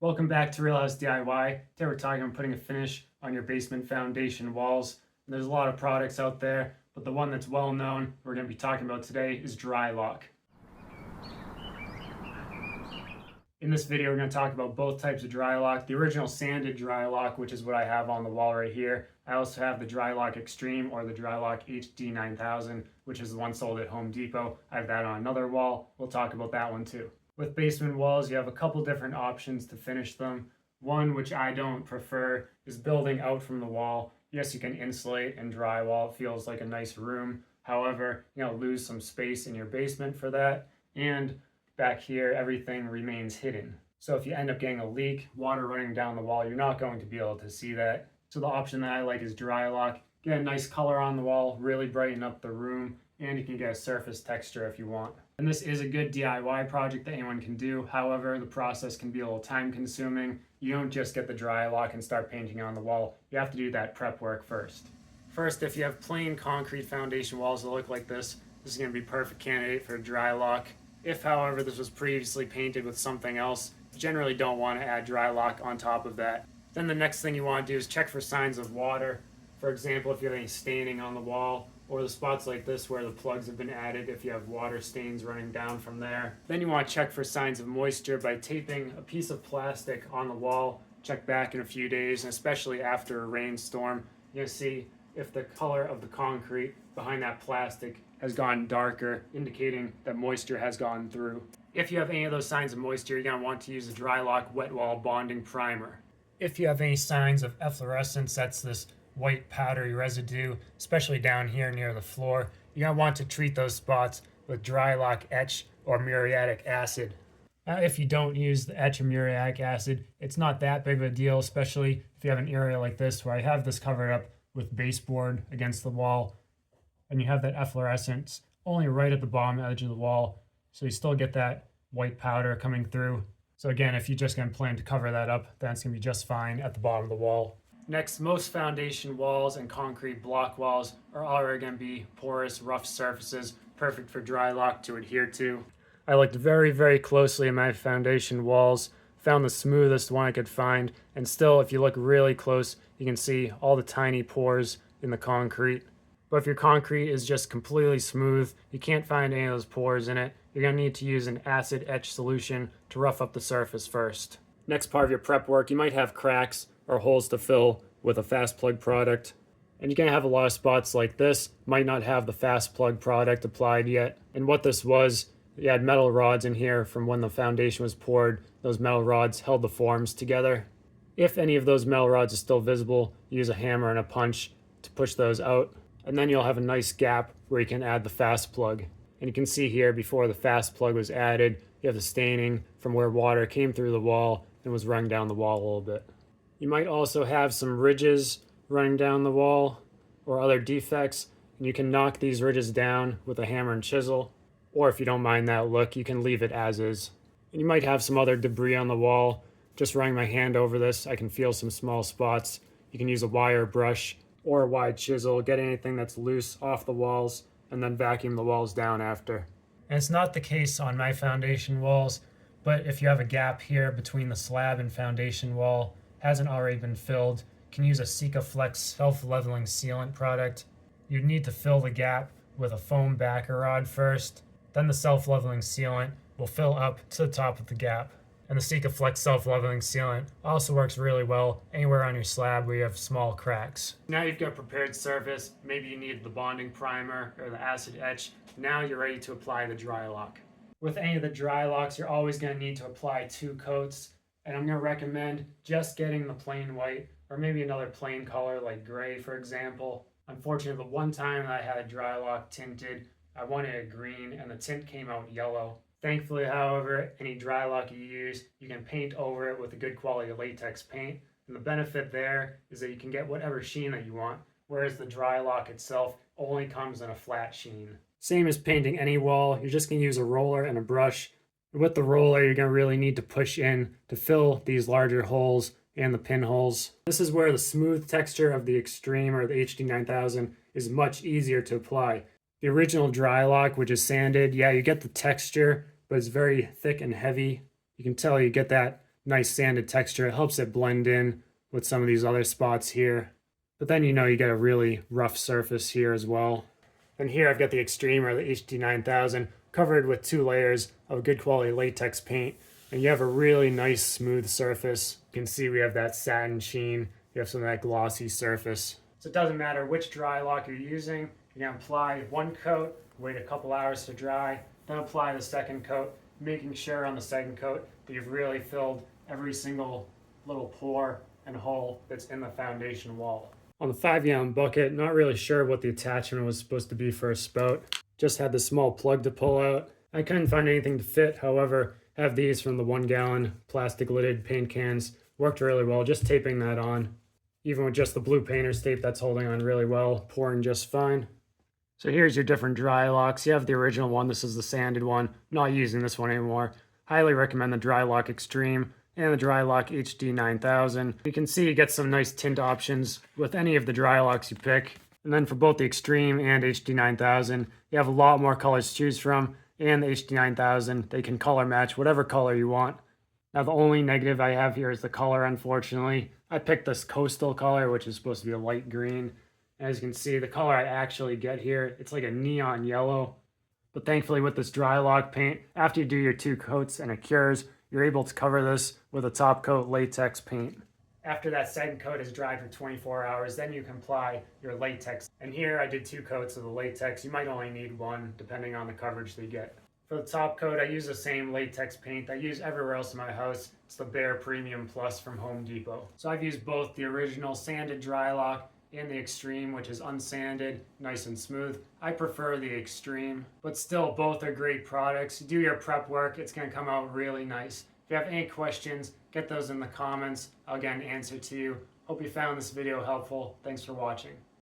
Welcome back to RealHouseDIY. Today we're talking about putting a finish on your basement foundation walls. And there's a lot of products out there, but the one that's well known we're going to be talking about today is Drylok. In this video, we're going to talk about both types of Drylok. The original sanded Drylok, which is what I have on the wall right here. I also have the Drylok Extreme or the Drylok HD-9000, which is the one sold at Home Depot. I have that on another wall. We'll talk about that one too. With basement walls, you have a couple different options to finish them. One, which I don't prefer, is building out from the wall. Yes, you can insulate and drywall. It feels like a nice room. However, lose some space in your basement for that. And back here, everything remains hidden. So if you end up getting a leak, water running down the wall, you're not going to be able to see that. So the option that I like is Drylok. Get a nice color on the wall, really brighten up the room, and you can get a surface texture if you want. And this is a good DIY project that anyone can do. However, the process can be a little time consuming. You don't just get the Drylok and start painting on the wall. You have to do that prep work first. First, if you have plain concrete foundation walls that look like this is going to be a perfect candidate for a Drylok. If, however, this was previously painted with something else, you generally don't want to add Drylok on top of that. Then the next thing you want to do is check for signs of water. For example, if you have any staining on the wall, or the spots like this where the plugs have been added, if you have water stains running down from there. Then you want to check for signs of moisture by taping a piece of plastic on the wall. Check back in a few days, and especially after a rainstorm, you'll see if the color of the concrete behind that plastic has gone darker, indicating that moisture has gone through. If you have any of those signs of moisture, you're going to want to use a Drylok wet wall bonding primer. If you have any signs of efflorescence, that's this white powdery residue, especially down here near the floor, you're going to want to treat those spots with Drylok etch or muriatic acid. Now, if you don't use the etch or muriatic acid, it's not that big of a deal, especially if you have an area like this where I have this covered up with baseboard against the wall, and you have that efflorescence only right at the bottom edge of the wall, so you still get that white powder coming through. So again, if you're just going to plan to cover that up, then it's going to be just fine at the bottom of the wall. Next, most foundation walls and concrete block walls are already going to be porous, rough surfaces, perfect for Drylok to adhere to. I looked very, very closely at my foundation walls, found the smoothest one I could find, and still, if you look really close, you can see all the tiny pores in the concrete. But if your concrete is just completely smooth, you can't find any of those pores in it, you're going to need to use an acid etch solution to rough up the surface first. Next part of your prep work, you might have cracks or holes to fill with a fast plug product. And you're going to have a lot of spots like this, might not have the fast plug product applied yet. And what this was, you had metal rods in here from when the foundation was poured. Those metal rods held the forms together. If any of those metal rods are still visible, use a hammer and a punch to push those out. And then you'll have a nice gap where you can add the fast plug. And you can see here before the fast plug was added, you have the staining from where water came through the wall and was running down the wall a little bit. You might also have some ridges running down the wall or other defects, and you can knock these ridges down with a hammer and chisel, or if you don't mind that look, you can leave it as is. And you might have some other debris on the wall. Just running my hand over this, I can feel some small spots. You can use a wire brush or a wide chisel, get anything that's loose off the walls, and then vacuum the walls down after. And it's not the case on my foundation walls, but if you have a gap here between the slab and foundation wall, hasn't already been filled, you can use a Sikaflex self-leveling sealant product. You'd need to fill the gap with a foam backer rod first, then the self-leveling sealant will fill up to the top of the gap. And the Sikaflex self-leveling sealant also works really well anywhere on your slab where you have small cracks. Now you've got a prepared surface, maybe you need the bonding primer or the acid etch. Now you're ready to apply the Drylok. With any of the Dryloks, you're always going to need to apply 2 coats. And I'm going to recommend just getting the plain white or maybe another plain color like gray, for example. Unfortunately, the one time that I had a Drylok tinted, I wanted a green and the tint came out yellow. Thankfully, however, any Drylok you use, you can paint over it with a good quality latex paint. And the benefit there is that you can get whatever sheen that you want, whereas the Drylok itself only comes in a flat sheen. Same as painting any wall, you're just going to use a roller and a brush. With the roller, you're going to really need to push in to fill these larger holes and the pinholes. This is where the smooth texture of the Extreme or the HD-9000 is much easier to apply. The original Drylok, which is sanded, yeah, you get the texture, but it's very thick and heavy. You can tell you get that nice sanded texture. It helps it blend in with some of these other spots here. But then you get a really rough surface here as well. And here I've got the Extreme or the HD-9000 covered with 2 layers of good quality latex paint. And you have a really nice smooth surface. You can see we have that satin sheen. You have some of that glossy surface. So it doesn't matter which Drylok you're using. You're going to apply 1 coat, wait a couple hours to dry, then apply the 2nd coat, making sure on the 2nd coat that you've really filled every single little pore and hole that's in the foundation wall. On the 5-gallon bucket, not really sure what the attachment was supposed to be for a spout. Just had the small plug to pull out. I couldn't find anything to fit, however, have these from the 1-gallon plastic lidded paint cans. Worked really well, just taping that on. Even with just the blue painter's tape, that's holding on really well, pouring just fine. So here's your different Dryloks. You have the original one, this is the sanded one. Not using this one anymore. Highly recommend the Drylok Extreme and the Drylok HD-9000. You can see you get some nice tint options with any of the Dryloks you pick. And then for both the Extreme and HD-9000, you have a lot more colors to choose from. And the HD-9000, they can color match whatever color you want. Now the only negative I have here is the color, unfortunately. I picked this coastal color, which is supposed to be a light green. As you can see, the color I actually get here, it's like a neon yellow. But thankfully with this Drylok paint, after you do your 2 coats and it cures, you're able to cover this with a top coat latex paint. After that 2nd coat is dried for 24 hours, then you can apply your latex. And here I did 2 coats of the latex. You might only need 1 depending on the coverage that you get. For the top coat, I use the same latex paint I use everywhere else in my house. It's the Bear Premium Plus from Home Depot. So I've used both the original sanded Drylok and the Extreme, which is unsanded, nice and smooth. I prefer the Extreme, but still both are great products. Do your prep work, it's gonna come out really nice. If you have any questions, get those in the comments. I'll get an answer to you. Hope you found this video helpful. Thanks for watching.